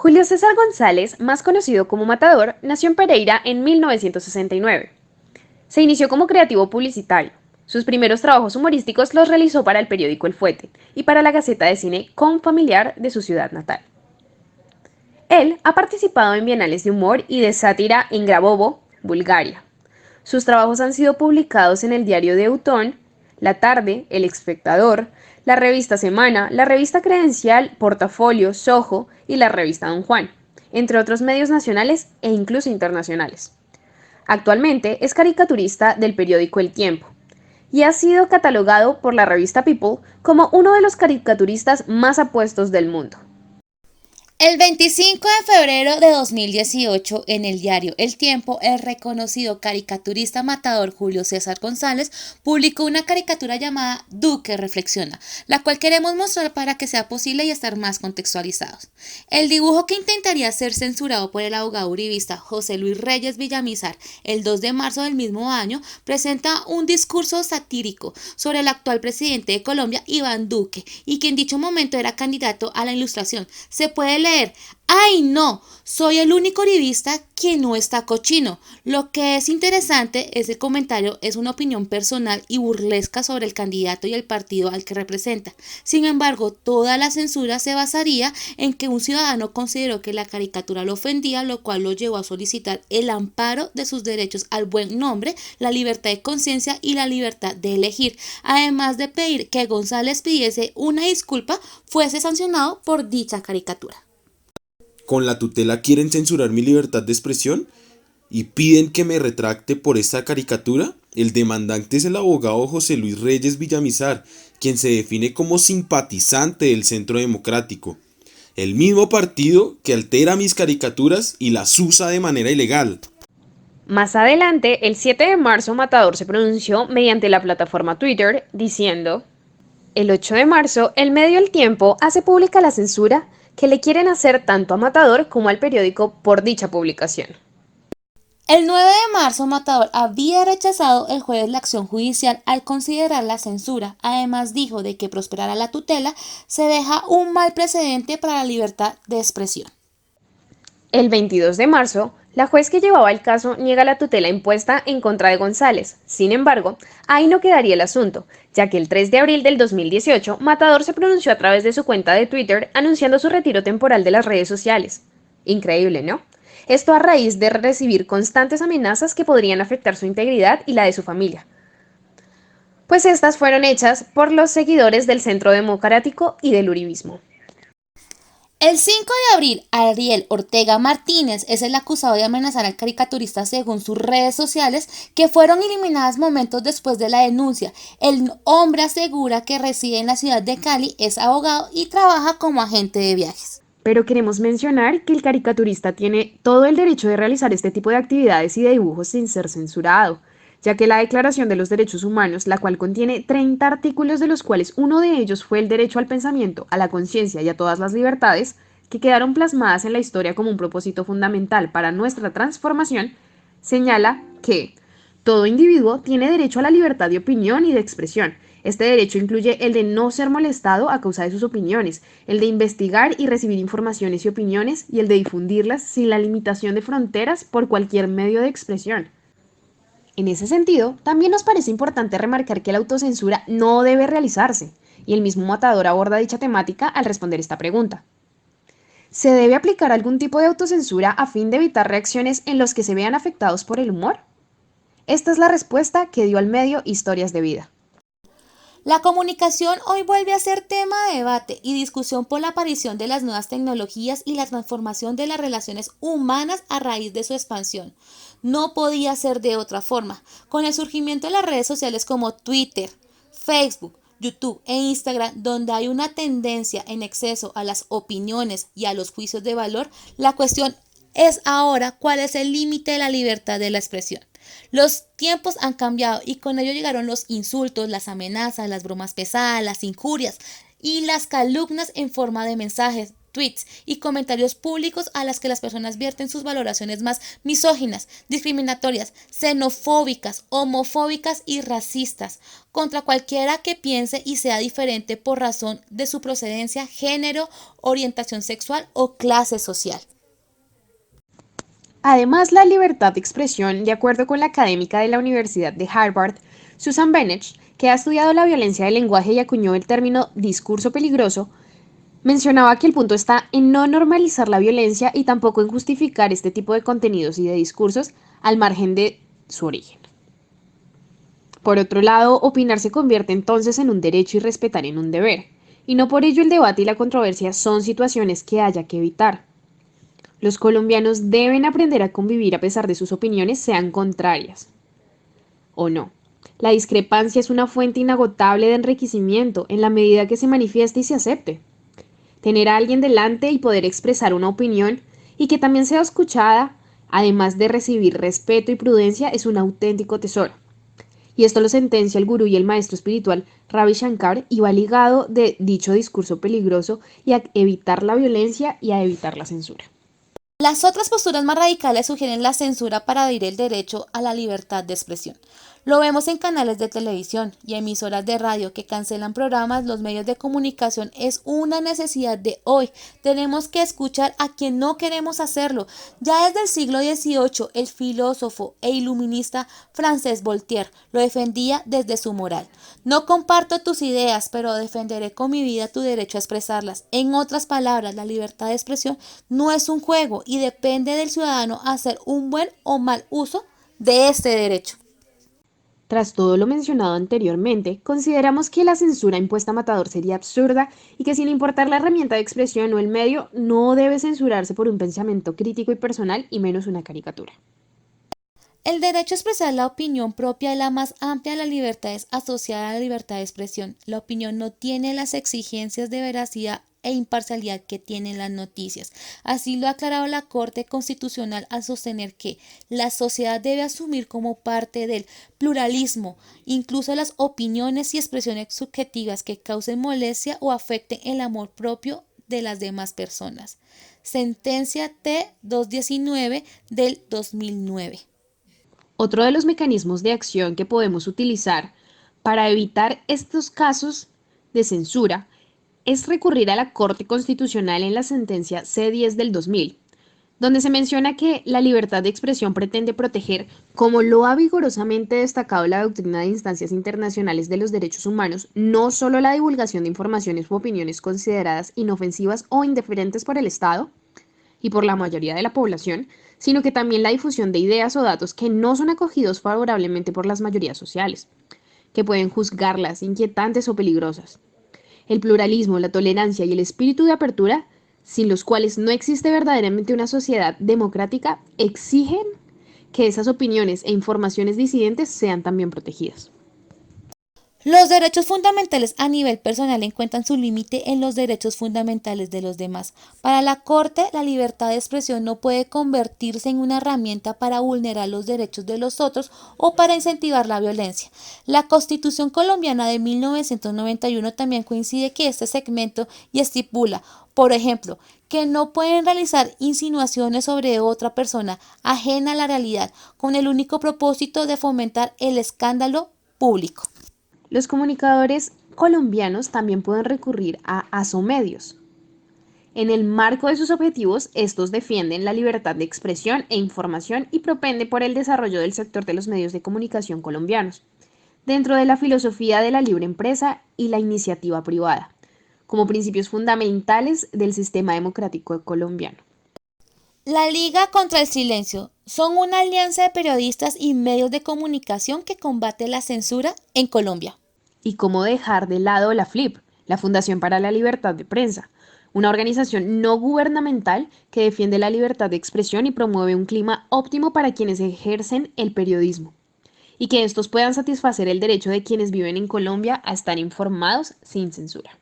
Julio César González, más conocido como Matador, nació en Pereira en 1969. Se inició como creativo publicitario. Sus primeros trabajos humorísticos los realizó para el periódico El Fuete y para la Gaceta de Cine Confamiliar de su ciudad natal. Él ha participado en bienales de humor y de sátira en Grabovo, Bulgaria. Sus trabajos han sido publicados en el diario de Eutón, La Tarde, El Espectador, la revista Semana, la revista Credencial, Portafolio, Soho y la revista Don Juan, entre otros medios nacionales e incluso internacionales. Actualmente es caricaturista del periódico El Tiempo y ha sido catalogado por la revista People como uno de los caricaturistas más apuestos del mundo. El 25 de febrero de 2018, en el diario El Tiempo, el reconocido caricaturista matador Julio César González publicó una caricatura llamada Duque Reflexiona, la cual queremos mostrar para que sea posible y estar más contextualizados. El dibujo, que intentaría ser censurado por el abogado uribista José Luis Reyes Villamizar el 2 de marzo del mismo año, presenta un discurso satírico sobre el actual presidente de Colombia, Iván Duque, y que en dicho momento era candidato a la Ilustración. Se puede leer: ¡ay no! Soy el único uribista que no está cochino. Lo que es interesante es el comentario, es una opinión personal y burlesca sobre el candidato y el partido al que representa. Sin embargo, toda la censura se basaría en que un ciudadano consideró que la caricatura lo ofendía, lo cual lo llevó a solicitar el amparo de sus derechos al buen nombre, la libertad de conciencia y la libertad de elegir, además de pedir que González pidiese una disculpa, fuese sancionado por dicha caricatura. Con la tutela quieren censurar mi libertad de expresión y piden que me retracte por esta caricatura. El demandante es el abogado José Luis Reyes Villamizar, quien se define como simpatizante del Centro Democrático, el mismo partido que altera mis caricaturas y las usa de manera ilegal. Más adelante, el 7 de marzo, Matador se pronunció mediante la plataforma Twitter diciendo: el 8 de marzo, el medio El Tiempo hace pública la censura que le quieren hacer tanto a Matador como al periódico por dicha publicación. El 9 de marzo, Matador había rechazado el jueves la acción judicial al considerar la censura. Además, dijo de que prosperara la tutela se deja un mal precedente para la libertad de expresión. El 22 de marzo, la juez que llevaba el caso niega la tutela impuesta en contra de González. Sin embargo, ahí no quedaría el asunto, ya que el 3 de abril del 2018, Matador se pronunció a través de su cuenta de Twitter anunciando su retiro temporal de las redes sociales. Increíble, ¿no? Esto a raíz de recibir constantes amenazas que podrían afectar su integridad y la de su familia, pues estas fueron hechas por los seguidores del Centro Democrático y del uribismo. El 5 de abril, Ariel Ortega Martínez es el acusado de amenazar al caricaturista según sus redes sociales, que fueron eliminadas momentos después de la denuncia. El hombre asegura que reside en la ciudad de Cali, es abogado y trabaja como agente de viajes. Pero queremos mencionar que el caricaturista tiene todo el derecho de realizar este tipo de actividades y de dibujos sin ser censurado, ya que la Declaración de los Derechos Humanos, la cual contiene 30 artículos, de los cuales uno de ellos fue el derecho al pensamiento, a la conciencia y a todas las libertades, que quedaron plasmadas en la historia como un propósito fundamental para nuestra transformación, señala que todo individuo tiene derecho a la libertad de opinión y de expresión. Este derecho incluye el de no ser molestado a causa de sus opiniones, el de investigar y recibir informaciones y opiniones, y el de difundirlas sin la limitación de fronteras por cualquier medio de expresión. En ese sentido, también nos parece importante remarcar que la autocensura no debe realizarse, y el mismo Matador aborda dicha temática al responder esta pregunta. ¿Se debe aplicar algún tipo de autocensura a fin de evitar reacciones en los que se vean afectados por el humor? Esta es la respuesta que dio al medio Historias de Vida. La comunicación hoy vuelve a ser tema de debate y discusión por la aparición de las nuevas tecnologías y la transformación de las relaciones humanas a raíz de su expansión. No podía ser de otra forma. Con el surgimiento de las redes sociales como Twitter, Facebook, YouTube e Instagram, donde hay una tendencia en exceso a las opiniones y a los juicios de valor, la cuestión es ahora cuál es el límite de la libertad de la expresión. Los tiempos han cambiado y con ello llegaron los insultos, las amenazas, las bromas pesadas, las injurias y las calumnias en forma de mensajes, tweets y comentarios públicos a las que las personas vierten sus valoraciones más misóginas, discriminatorias, xenofóbicas, homofóbicas y racistas contra cualquiera que piense y sea diferente por razón de su procedencia, género, orientación sexual o clase social. Además, la libertad de expresión, de acuerdo con la académica de la Universidad de Harvard, Susan Benesch, que ha estudiado la violencia del lenguaje y acuñó el término discurso peligroso, mencionaba que el punto está en no normalizar la violencia y tampoco en justificar este tipo de contenidos y de discursos al margen de su origen. Por otro lado, opinar se convierte entonces en un derecho y respetar en un deber, y no por ello el debate y la controversia son situaciones que haya que evitar. Los colombianos deben aprender a convivir a pesar de sus opiniones sean contrarias o no. La discrepancia es una fuente inagotable de enriquecimiento en la medida que se manifieste y se acepte. Tener a alguien delante y poder expresar una opinión y que también sea escuchada, además de recibir respeto y prudencia, es un auténtico tesoro. Y esto lo sentencia el gurú y el maestro espiritual Ravi Shankar y va ligado de dicho discurso peligroso y a evitar la violencia y a evitar la censura. Las otras posturas más radicales sugieren la censura para evadir el derecho a la libertad de expresión. Lo vemos en canales de televisión y emisoras de radio que cancelan programas. Los medios de comunicación es una necesidad de hoy. Tenemos que escuchar a quien no queremos hacerlo. Ya desde el siglo XVIII, el filósofo e iluminista Francés Voltaire lo defendía desde su moral. No comparto tus ideas, pero defenderé con mi vida tu derecho a expresarlas. En otras palabras, la libertad de expresión no es un juego y depende del ciudadano hacer un buen o mal uso de este derecho. Tras todo lo mencionado anteriormente, consideramos que la censura impuesta a Matador sería absurda y que sin importar la herramienta de expresión o el medio, no debe censurarse por un pensamiento crítico y personal y menos una caricatura. El derecho a expresar la opinión propia es la más amplia de las libertades asociada a la libertad de expresión. La opinión no tiene las exigencias de veracidad e imparcialidad que tienen las noticias. Así lo ha aclarado la Corte Constitucional al sostener que la sociedad debe asumir como parte del pluralismo, incluso las opiniones y expresiones subjetivas que causen molestia o afecten el amor propio de las demás personas. Sentencia T-219 del 2009. Otro de los mecanismos de acción que podemos utilizar para evitar estos casos de censura es recurrir a la Corte Constitucional en la sentencia C-10 del 2000, donde se menciona que la libertad de expresión pretende proteger, como lo ha vigorosamente destacado la doctrina de instancias internacionales de los derechos humanos, no solo la divulgación de informaciones u opiniones consideradas inofensivas o indiferentes por el Estado y por la mayoría de la población, sino que también la difusión de ideas o datos que no son acogidos favorablemente por las mayorías sociales, que pueden juzgarlas inquietantes o peligrosas. El pluralismo, la tolerancia y el espíritu de apertura, sin los cuales no existe verdaderamente una sociedad democrática, exigen que esas opiniones e informaciones disidentes sean también protegidas. Los derechos fundamentales a nivel personal encuentran su límite en los derechos fundamentales de los demás. Para la Corte, la libertad de expresión no puede convertirse en una herramienta para vulnerar los derechos de los otros o para incentivar la violencia. La Constitución colombiana de 1991 también coincide que este segmento y estipula, por ejemplo, que no pueden realizar insinuaciones sobre otra persona ajena a la realidad con el único propósito de fomentar el escándalo público. Los comunicadores colombianos también pueden recurrir a asomedios. En el marco de sus objetivos, estos defienden la libertad de expresión e información y propenden por el desarrollo del sector de los medios de comunicación colombianos, dentro de la filosofía de la libre empresa y la iniciativa privada, como principios fundamentales del sistema democrático colombiano. La Liga contra el Silencio son una alianza de periodistas y medios de comunicación que combate la censura en Colombia. Y cómo dejar de lado la FLIP, la Fundación para la Libertad de Prensa, una organización no gubernamental que defiende la libertad de expresión y promueve un clima óptimo para quienes ejercen el periodismo, y que estos puedan satisfacer el derecho de quienes viven en Colombia a estar informados sin censura.